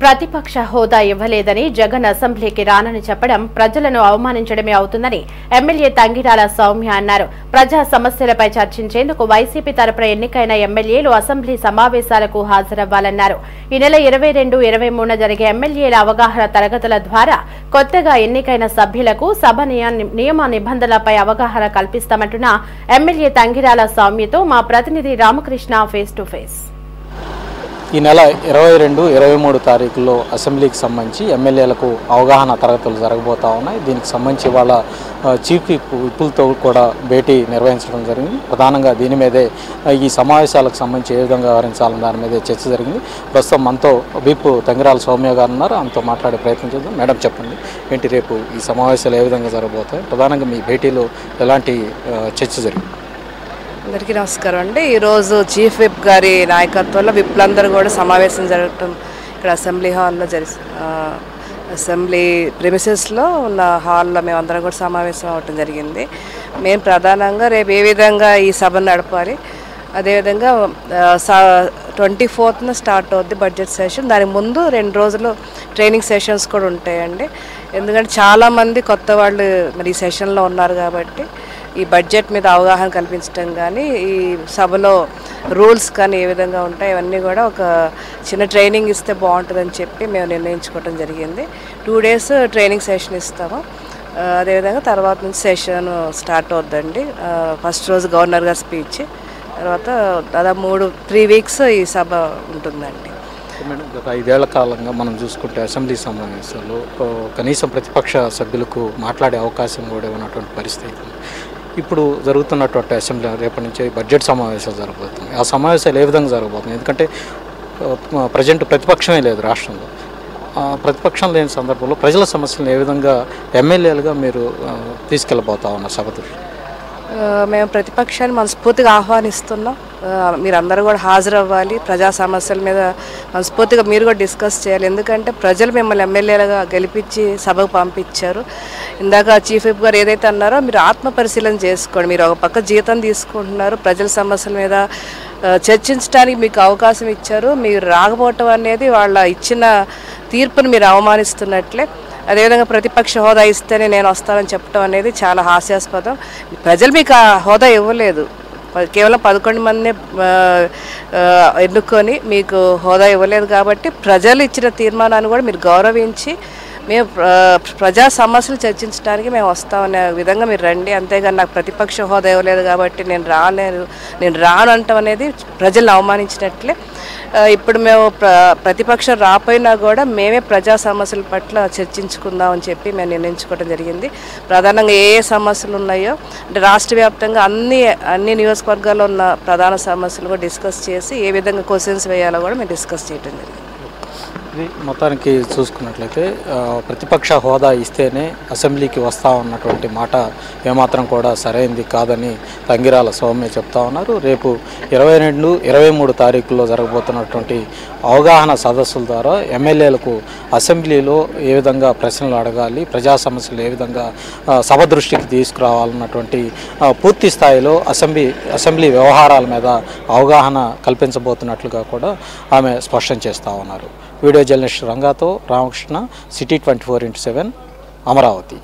ప్రతిపక్ష హోదా ఇవ్వలేదని జగన్ అసెంబ్లీకి రానని చెప్పడం ప్రజలను అవమానించడమే అవుతుందని ఎమ్మెల్యే తంగిరాల సౌమ్య అన్నారు. ప్రజా సమస్యలపై చర్చించేందుకు వైసీపీ తరపున ఎన్నికైన ఎమ్మెల్యేలు అసెంబ్లీ సమావేశాలకు హాజరవ్వాలన్నారు. ఈ నెల 22, 23 జరిగే ఎమ్మెల్యేల అవగాహన తరగతుల ద్వారా కొత్తగా ఎన్నికైన సభ్యులకు సభ నియమ నిబంధనలపై అవగాహన కల్పిస్తామంటున్న ఎమ్మెల్యే తంగిరాల సౌమ్యతో మా ప్రతినిధి రామకృష్ణ ఫేస్ టు ఫేస్. ఈ నెల 22, 23 తారీఖుల్లో అసెంబ్లీకి సంబంధించి ఎమ్మెల్యేలకు అవగాహన తరగతులు జరగబోతా ఉన్నాయి. దీనికి సంబంధించి వాళ్ళ చీఫ్ విప్పులతో కూడా భేటీ నిర్వహించడం జరిగింది. ప్రధానంగా దీని మీదే ఈ సమావేశాలకు సంబంధించి ఏ విధంగా వ్యవహరించాలని దాని మీదే చర్చ జరిగింది. ప్రస్తుతం మనతో విప్ తంగిరాల సౌమ్య గారు ఉన్నారు. ఆమెతో మాట్లాడే ప్రయత్నం చేద్దాం. మేడం, చెప్పండి, ఏంటి రేపు ఈ సమావేశాలు ఏ విధంగా జరగబోతాయి? ప్రధానంగా మీ భేటీలో ఎలాంటి చర్చ జరిగింది? అందరికీ నమస్కారం అండి. ఈరోజు చీఫ్ విప్ గారి నాయకత్వంలో విప్లందరూ కూడా సమావేశం జరగటం ఇక్కడ అసెంబ్లీ హాల్లో అసెంబ్లీ ప్రిమిసెస్లో ఉన్న హాల్లో మేమందరం కూడా సమావేశం అవ్వటం జరిగింది. మేము ప్రధానంగా రేపు ఏ విధంగా ఈ సభను నడపాలి, అదేవిధంగా 24th స్టార్ట్ అవుద్ది బడ్జెట్ సెషన్. దానికి ముందు 2 రోజులు ట్రైనింగ్ సెషన్స్ కూడా ఉంటాయండి. ఎందుకంటే చాలామంది కొత్త వాళ్ళు మరి ఈ సెషన్లో ఉన్నారు కాబట్టి ఈ బడ్జెట్ మీద అవగాహన కల్పించడం కానీ, ఈ సభలో రూల్స్ కానీ ఏ విధంగా ఉంటాయి ఇవన్నీ కూడా ఒక చిన్న ట్రైనింగ్ ఇస్తే బాగుంటుందని చెప్పి మేము నిర్ణయించుకోవడం జరిగింది. 2 days ట్రైనింగ్ సెషన్ ఇస్తాము. అదేవిధంగా తర్వాత నుంచి సెషన్ స్టార్ట్ అవుద్దండి. ఫస్ట్ రోజు గవర్నర్ గారి స్పీచ్, తర్వాత దాదాపు 3 weeks ఈ సభ ఉంటుందండి. మేడం, గత 5 ఏళ్ల కాలంగా మనం చూసుకుంటే అసెంబ్లీ సమావేశాలు కనీసం ప్రతిపక్ష సభ్యులకు మాట్లాడే అవకాశం కూడా ఉన్నటువంటి పరిస్థితి. ఇప్పుడు జరుగుతున్నటువంటి అసెంబ్లీ రేపటి నుంచి బడ్జెట్ సమావేశాలు జరగబోతున్నాయి. ఆ సమావేశాలు ఏ విధంగా జరగబోతున్నాయి? ఎందుకంటే ప్రజెంట్ ప్రతిపక్షమే లేదు రాష్ట్రంలో. ప్రతిపక్షం లేని సందర్భంలో ప్రజల సమస్యలను ఏ విధంగా ఎమ్మెల్యేలుగా మీరు తీసుకెళ్ళబోతా ఉన్నారు సభ దృష్టి? మేము ప్రతిపక్షాన్ని మనస్ఫూర్తిగా ఆహ్వానిస్తున్నాం. మీరందరూ కూడా హాజరవ్వాలి. ప్రజా సమస్యల మీద మనస్ఫూర్తిగా మీరు కూడా డిస్కస్ చేయాలి. ఎందుకంటే ప్రజలు మిమ్మల్ని ఎమ్మెల్యేలుగా గెలిపించి సభకు పంపించారు. ఇందాక చీఫ్ విప్ గారు ఏదైతే అన్నారో మీరు ఆత్మ పరిశీలన చేసుకోండి. మీరు ఒక పక్క జీతం తీసుకుంటున్నారు, ప్రజల సమస్యల మీద చర్చించడానికి మీకు అవకాశం ఇచ్చారు. మీరు రాకపోవటం అనేది వాళ్ళ ఇచ్చిన తీర్పును మీరు అవమానిస్తున్నట్లే. అదేవిధంగా ప్రతిపక్ష హోదా ఇస్తేనే నేను వస్తానని చెప్పడం అనేది చాలా హాస్యాస్పదం. ప్రజలు మీకు ఆ హోదా ఇవ్వలేదు, కేవలం 11 మందిని ఎన్నుకొని మీకు హోదా ఇవ్వలేదు. కాబట్టి ప్రజలు ఇచ్చిన తీర్మానాన్ని కూడా మీరు గౌరవించి మేము ప్రజా సమస్యలు చర్చించడానికి మేము వస్తామనే విధంగా మీరు రండి. అంతేగాని నాకు ప్రతిపక్ష హోదా ఇవ్వలేదు కాబట్టి నేను రాను అంటాం అనేది ప్రజలను అవమానించినట్లే. ఇప్పుడు మేము ప్రతిపక్షం రాపోయినా కూడా మేమే ప్రజా సమస్యల పట్ల చర్చించుకుందామని చెప్పి మేము నిర్ణయించుకోవడం జరిగింది. ప్రధానంగా ఏ సమస్యలు ఉన్నాయో అంటే రాష్ట్ర వ్యాప్తంగా అన్ని నియోజకవర్గాల్లో ఉన్న ప్రధాన సమస్యలు కూడా డిస్కస్ చేసి ఏ విధంగా క్వశ్చన్స్ వేయాలో కూడా మేము డిస్కస్ చేయడం జరిగింది. ఇది మొత్తానికి చూసుకున్నట్లయితే ప్రతిపక్ష హోదా ఇస్తేనే అసెంబ్లీకి వస్తా ఉన్నటువంటి మాట ఏమాత్రం కూడా సరైనది కాదని తంగిరాల సౌమ్య చెప్తా ఉన్నారు. రేపు 22, 23 తారీఖుల్లో జరగబోతున్నటువంటి అవగాహన సదస్సుల ద్వారా ఎమ్మెల్యేలకు అసెంబ్లీలో ఏ విధంగా ప్రశ్నలు అడగాలి, ప్రజా సమస్యలు ఏ విధంగా సభ దృష్టికి తీసుకురావాలన్నటువంటి పూర్తి స్థాయిలో అసెంబ్లీ వ్యవహారాల మీద అవగాహన కల్పించబోతున్నట్లుగా కూడా ఆమె స్పష్టం చేస్తూ ఉన్నారు. వీడియో జర్నలిస్ట్ రంగాతో రామకృష్ణ, సిటీ 24x7, అమరావతి.